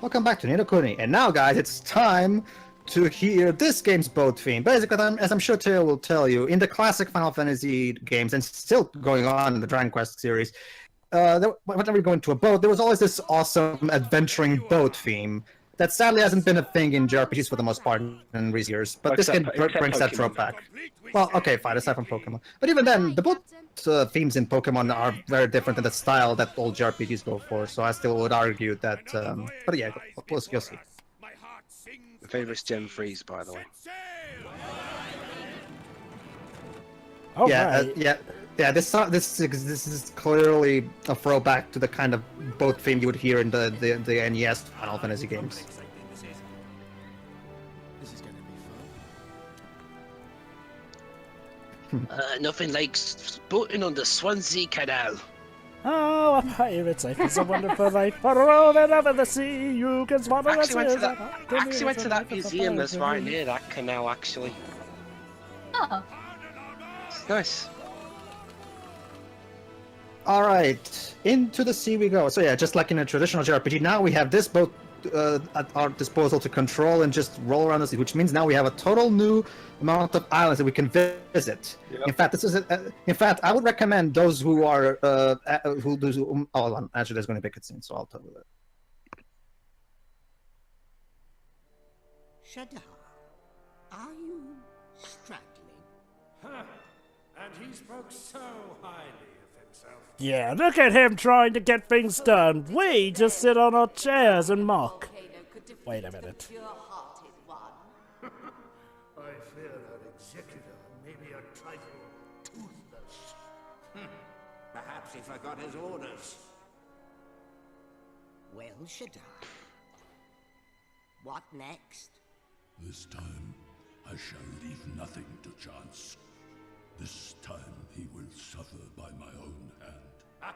Welcome back to Kuni. And now, guys, it's time to hear this game's boat theme. Basically, as I'm sure Taylor will tell you, in the classic Final Fantasy games, and still going on in the Dragon Quest series, whenever you go into a boat, there was always this awesome adventuring boat theme that sadly hasn't been a thing in JRPGs for the most part in recent years. But this game brings that trope back. Well, okay, fine, aside from Pokemon. But even then, the boat themes in Pokemon are very different in the style that old JRPGs go for, so I still would argue that, but yeah, you'll see. The favorite Gen 3s, by the way. Oh, yeah, right. Yeah, this is clearly a throwback to the kind of boat theme you would hear in the NES Final Fantasy games. This is gonna be fun. Nothing like boating on the Swansea Canal. Oh, a pirate's life is a wonderful life. For rolling over the sea, you can spot I actually went to that museum that's right near that canal, actually. Oh. It's nice. Alright, into the sea we go. So yeah, just like in a traditional JRPG, now we have this boat at our disposal to control and just roll around the sea, which means now we have a total new amount of islands that we can visit. Yep. In fact, I would recommend those who are hold on, actually there's going to be a cutscene, so I'll tell you that. Shadar, are you struggling? Huh. And he spoke so highly of himself. Yeah, look at him trying to get things done. We just sit on our chairs and mock. Wait a minute. I fear that executor may be a trifle toothless. Perhaps he forgot his orders. Well, Shadar, what next? This time, I shall leave nothing to chance. This time, he will suffer by my own hand.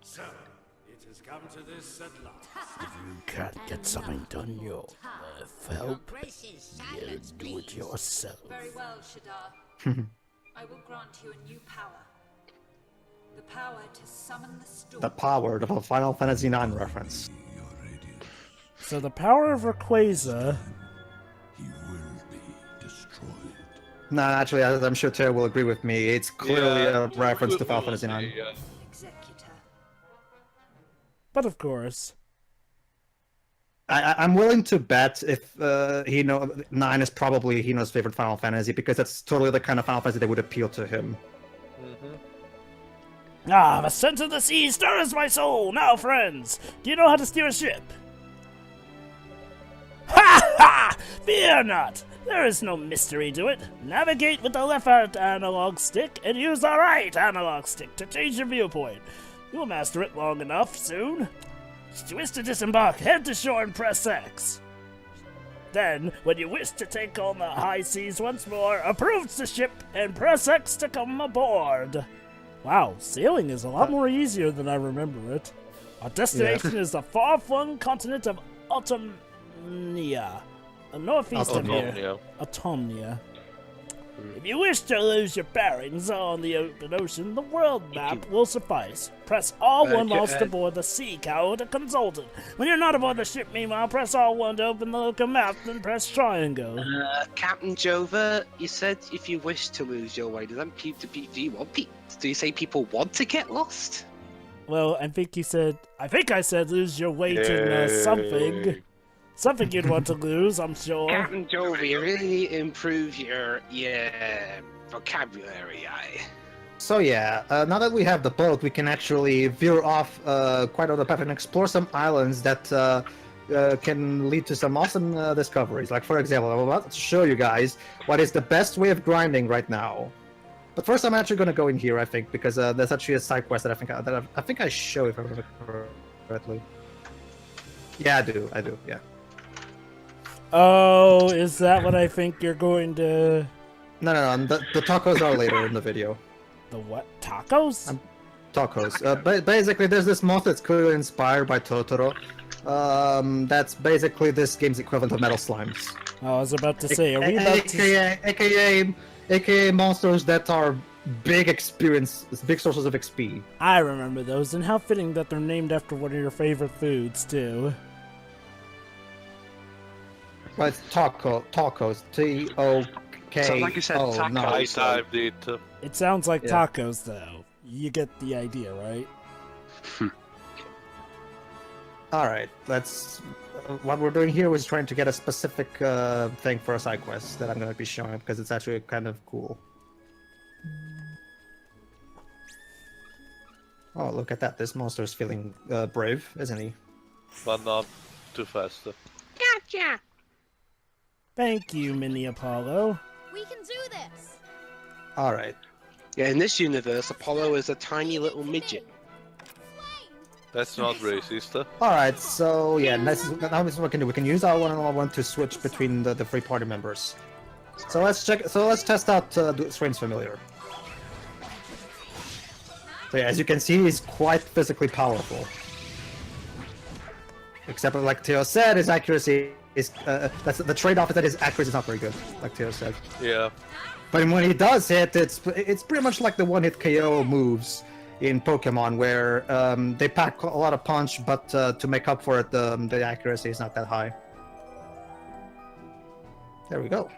So, it has come to this at last. If you can't get something done, you'll help. You do it yourself. Very well, Shadar. I will grant you a new power. The power to summon the storm. The power of a Final Fantasy IX reference. So the power of Rayquaza. He will be destroyed. No, actually, I'm sure Tara will agree with me. It's clearly a reference to Final Fantasy IX. Executor. But of course. I'm willing to bet if 9 is probably Hino's favorite Final Fantasy, because that's totally the kind of Final Fantasy that would appeal to him. Ah, the scent of the sea stirs my soul! Now, friends, do you know how to steer a ship? Ha ha! Fear not! There is no mystery to it. Navigate with the left analog stick and use the right analog stick to change your viewpoint. You'll master it long enough soon. Twist to disembark, head to shore and press X. Then, when you wish to take on the high seas once more, approach the ship and press X to come aboard. Wow, sailing is a lot more easier than I remember it. Our destination is the far-flung continent of Autumnia, northeast of here. Autumnia. If you wish to lose your bearings on the open ocean, the world map will suffice. Press R1 whilst aboard the Sea Cow to consult it. When you're not aboard the ship, meanwhile, press R1 to open the local map, then press triangle. Captain Jova, you said if you wish to lose your way, do you say people want to get lost? Well, I think I said lose your way to something. Something you'd want to lose, I'm sure. Captain Jova, you really need to improve your vocabulary, So yeah, now that we have the boat, we can actually veer off quite on the path and explore some islands that can lead to some awesome discoveries. Like, for example, I'm about to show you guys what is the best way of grinding right now. But first, I'm actually going to go in here, I think, because there's actually a side quest that I think I show, if I remember correctly. Yeah, I do, yeah. Oh, is that what I think you're going to... No, the tacos are later in the video. The what? Tacos? Tacos. Basically, there's this moth that's clearly inspired by Totoro. That's basically this game's equivalent of metal slimes. I was about to say, are we about AKA monsters that are big experience, big sources of XP. I remember those, and how fitting that they're named after one of your favorite foods, too. But it's tacos, T-O-K-O. Sounds like you said no. tacos. I typed it. It sounds like Yeah. tacos, though. You get the idea, right? All right, let's. What we're doing here was trying to get a specific thing for a side quest that I'm going to be showing because it's actually kind of cool. Oh, look at that! This monster is feeling brave, isn't he? But not too fast. Gotcha. Thank you, Mini Apollo. We can do this. All right. Yeah, in this universe, Apollo is a tiny little midget. That's not racist. All right. So yeah, now this is what we can do. We can use R1 and R1 to switch between the three party members. So let's check. So let's test out Swaine's familiar. So yeah, as you can see, he's quite physically powerful. Except for, like Theo said, his accuracy is that's the trade-off is that his accuracy is not very good, like Theo said. Yeah. But when he does hit, it's pretty much like the one-hit KO moves in Pokemon, where they pack a lot of punch, but to make up for it, the accuracy is not that high. There we go.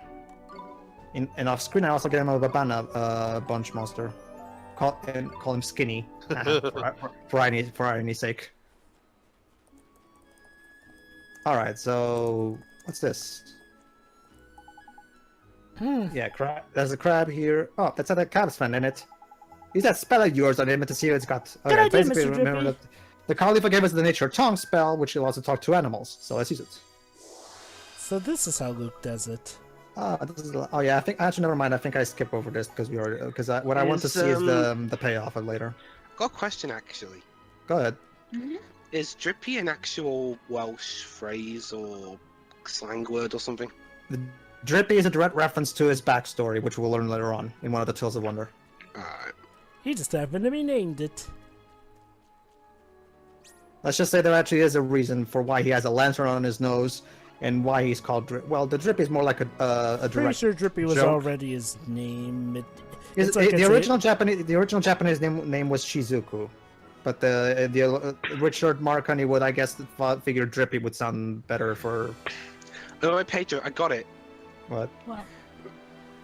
And off screen, I also get him a Babana bunch monster. Call him Skinny for any sake. All right, so what's this? Yeah, crab. There's a crab here. Oh, that's a crab's fan in it. Use that spell of yours on him to see what it's got. Good Okay, idea, basically, Mr. remember Drippy. that the Khalifa gave us the nature tongue spell, which will also talk to animals. So let's use it. So this is how Luke does it. Oh yeah, I think actually never mind. I think I skip over this because what I want to Is, see is the payoff of later. Got a question actually. Go ahead. Is Drippy an actual Welsh phrase or slang word or something? The Drippy is a direct reference to his backstory, which we'll learn later on in one of the Tales of Wonder. Alright. He just happened to be named it. Let's just say there actually is a reason for why he has a lantern on his nose and why he's called Well, the Drippy is more like a Pretty direct sure Drippy was joke. already his name. The original Japanese name was Shizuku, but the Richard Marconi would, I guess, figured Drippy would sound better for Oh, wait, Pedro, I got it. what?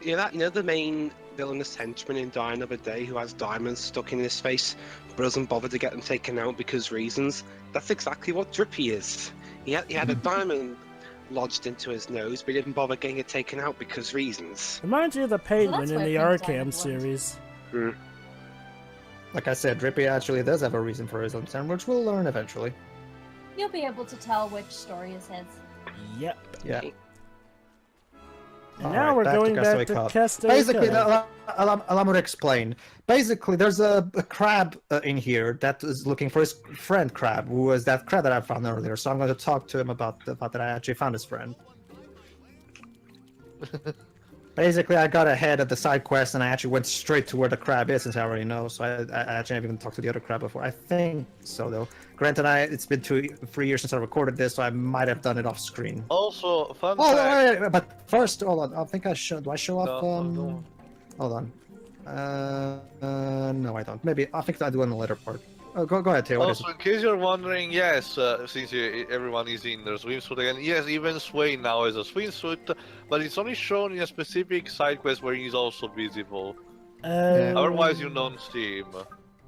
You know the main villainous henchman in Die Another Day who has diamonds stuck in his face, but doesn't bother to get them taken out because reasons? That's exactly what Drippy is. He had a diamond lodged into his nose, but he didn't bother getting it taken out because reasons. Reminds you of the penguin that's in why the Prince Arkham Diamond was. series. Like I said, Drippy actually does have a reason for his lantern, which we'll learn eventually. You'll be able to tell which story is his. Yep. Yeah. And now we're going back to Castaway Basically, Cove. allow me to explain. Basically, there's a crab in here that is looking for his friend Crab, who was that crab that I found earlier. So I'm going to talk to him about the fact that I actually found his friend. Basically, I got ahead of the side quest and I actually went straight to where the crab is, since I already know. So I actually haven't even talked to the other crab before. I think so, though. Granted, it's been 3 years since I recorded this, so I might have done it off screen. Also, fun Oh, fact. wait, but first, hold on. I think I should. Do I show off? No. Hold on. No, I don't. Maybe I think I do in the later part. Oh, go ahead, Taylor. What is Also, in case you're wondering, yes, since everyone is in their swimsuit again, yes, even Swaine now has a swimsuit, but it's only shown in a specific side quest where he's also visible. Otherwise, you don't see him.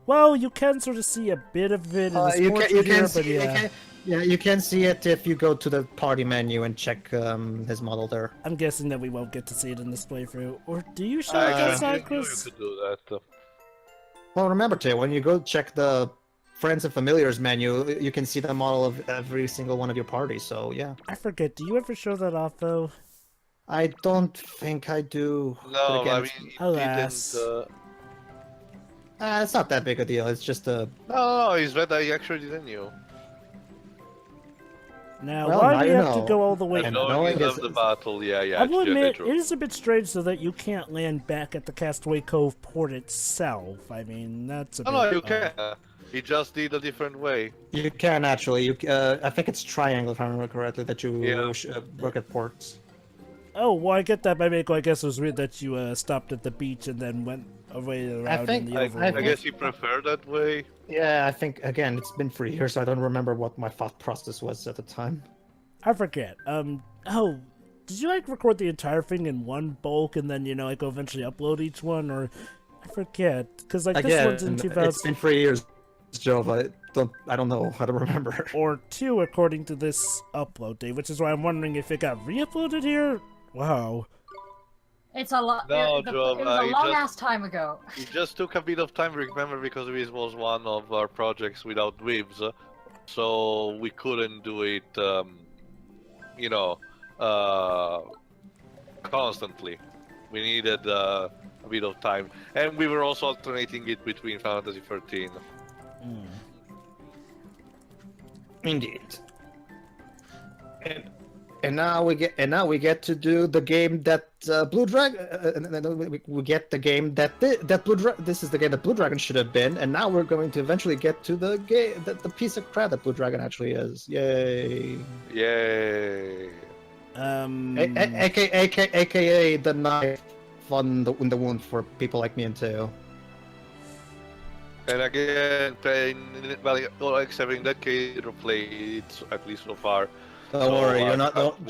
Well, you can sort of see a bit of it in his portrait here, but yeah. you can see it if you go to the party menu and check his model there. I'm guessing that we won't get to see it in this playthrough. Or do you show I it on you side knew you quests? could do that. Well, remember, Tay, when you go check the Friends and Familiars menu, you can see the model of every single one of your parties, so yeah. I forget, do you ever show that off, though? I don't think I do. No, But again, I mean, it Alas. didn't. it's not that big a deal. It's just a... No, he's better. I actually didn't know. Now, Well, why now do you you have to know. go all the way? And No, knowing he is- loved the battle. Yeah, I will actually, admit, true. it is a bit strange so that you can't land back at the Castaway Cove port itself. I mean, that's a bit... No, you odd. can. He just did a different way. You can actually. I think it's triangle, if I remember correctly, that you Yeah. work at ports. Oh, well, I get that by Mako. I guess it was weird that you stopped at the beach and then went a way around think- in the I- overworld. I guess you prefer that way. Yeah, I think again it's been 3 years, so I don't remember what my thought process was at the time. I forget. Oh, did you like record the entire thing in one bulk and then like eventually upload each one, or I forget because like this one's in 2000 it's been 3 years, Joe. I don't know. I don't remember. or 2 according to this upload date, which is why I'm wondering if it got re-uploaded here. Wow. It's a lot. No, it Joe, was a you long just- ass time ago. It just took a bit of time, remember, because this was one of our projects without Dweebs, so we couldn't do it, constantly. We needed a bit of time, and we were also alternating it between Final Fantasy 13. Indeed. And now we get to do the game that Blue Dragon. We get the game that this is the game that Blue Dragon should have been, and now we're going to eventually get to the game the piece of crap that Blue Dragon actually is. Yay! Yay! AKA the knife in the wound for people like me and Teo. And again, well, except in that case, you played at least so far. Don't worry, you're not. Don't,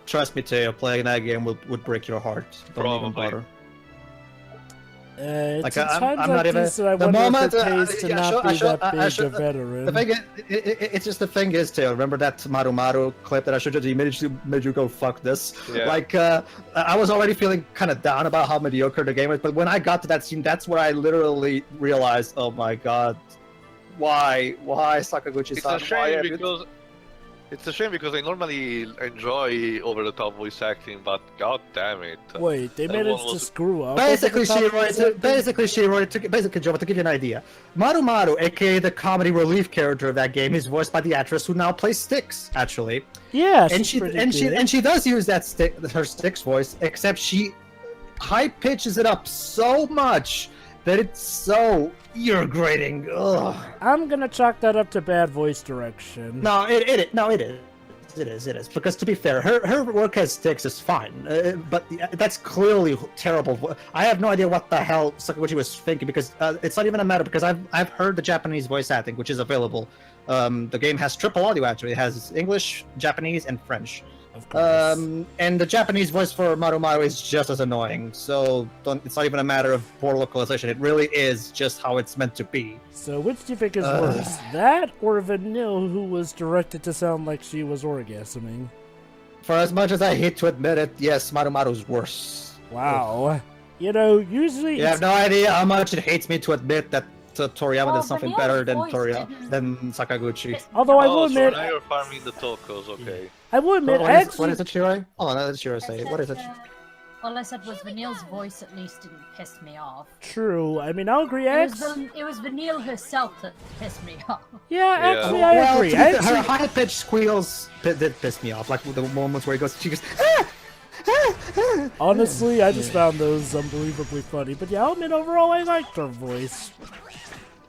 trust me, Teo. Playing that game would break your heart. Don't even Probably. bother. It's Like, in I'm times not like even- this that I the wonder moment, if it pays to yeah, not sure, be sure, that big sure, a veteran. The thing is, it's just the thing is, Teo. Remember that Maru clip that I showed you? He made you go fuck this. Yeah. Like, I was already feeling kind of down about how mediocre the game was, but when I got to that scene, that's where I literally realized, oh my god, why Sakaguchi-san? It's a shame because I normally enjoy over-the-top voice acting, but god damn it. Wait, they Everyone managed to was- screw up. Basically, over the top Joe, to give you an idea, Maru, aka the comedy relief character of that game, is voiced by the actress who now plays Styx, actually. Yeah, And she's pretty good. she does use her Styx voice, except she high pitches it up so much that it's so ear-grating. Ugh. I'm gonna chalk that up to bad voice direction. No, it is. Because to be fair, her work as Styx is fine, but that's clearly terrible. I have no idea what the hell Sakaguchi was thinking, because it's not even a matter, because I've heard the Japanese voice acting, which is available. The game has triple audio, actually. It has English, Japanese, and French. Of course. And the Japanese voice for Maru is just as annoying, so it's not even a matter of poor localization. It really is just how it's meant to be. So which do you think is worse? That or Vanille, who was directed to sound like she was orgasming? For as much as I hate to admit it, yes, Maru's worse. Wow. Usually You have no idea how much it hates me to admit that Toriyama Well, did something Vanille's better than voice than Sakaguchi. Although I will Oh, so admit, now you're farming the tokos, okay. I will admit, What I is actually, it, Shiroi? Hold on, let Shiroi say it. What is it? All I said was Vanille's voice at least didn't piss me off. true. I mean, I'll agree. It was Vanille herself that pissed me off. Yeah, Yeah. actually, I agree. to be I fair, her actually, high-pitched squeals did piss me off. Like the moments where she goes, honestly, I just found those unbelievably funny. But yeah, I'll admit, overall, I liked her voice.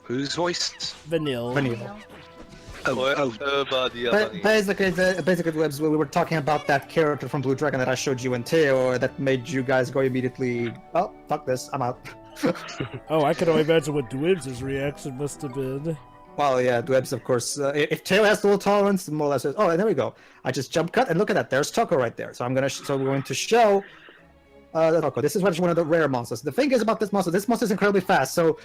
Whose voice? Vanille. Basically, Webs, we were talking about that character from Blue Dragon that I showed you and Teo that made you guys go immediately, oh, fuck this, I'm out. Oh, I can only imagine what Dwibs' reaction must have been. Well, yeah, Dwebs, of course. If Teo has the low tolerance, more or less. Oh, and there we go. I just jump cut and look at that. There's Toko right there. So we're going to show the Toko. This is one of the rare monsters. The thing is about this monster is incredibly fast. So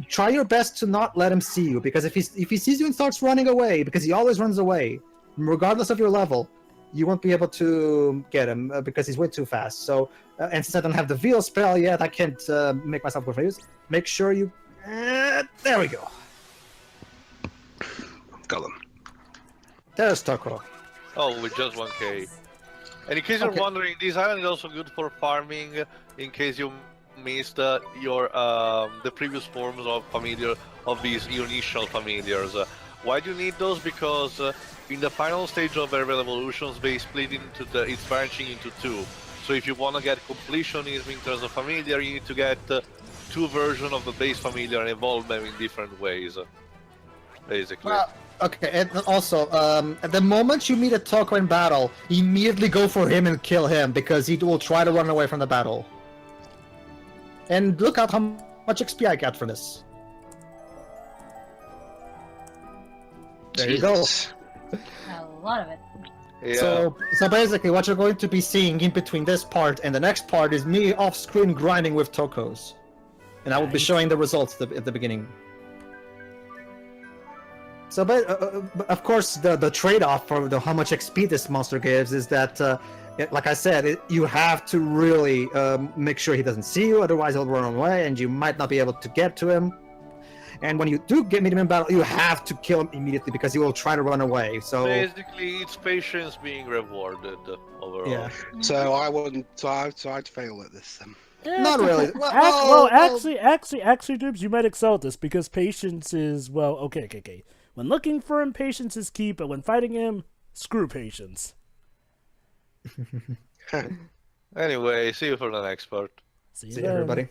try your best to not let him see you, because if he sees you and starts running away, because he always runs away, regardless of your level, you won't be able to get him because he's way too fast. So, and since I don't have the Veil spell yet, I can't make myself confused. Make sure you. There we go. Got them. There's Toko. Oh, with just 1k. And in case you're wondering, this island is also good for farming, in case you missed your the previous forms of these initial familiars. Why do you need those? Because in the final stage of their evolutions, they split into it's branching into 2. So if you want to get completionism in terms of familiar, you need to get 2 versions of the base familiar and evolve them in different ways, basically. Well, okay, and also, at the moment you meet a Toko in battle, immediately go for him and kill him, because he will try to run away from the battle. And look at how much XP I got for this. There you go. Jesus. A lot of it. Yeah. So basically, what you're going to be seeing in between this part and the next part is me off-screen grinding with Tokos, and I will be showing the results at the beginning. So, but of course, the trade-off for how much XP this monster gives is that, like I said, you have to really make sure he doesn't see you, otherwise he'll run away, and you might not be able to get to him. And when you do meet him in battle, you have to kill him immediately because he will try to run away. So basically, it's patience being rewarded overall. yeah. So I wouldn't. So I'd fail at this then. Not really. Actually, Dubes, you might excel at this because patience is, well, okay. When looking for him, patience is key, but when fighting him, screw patience. Anyway, see you for the next part. See you See then. you, everybody.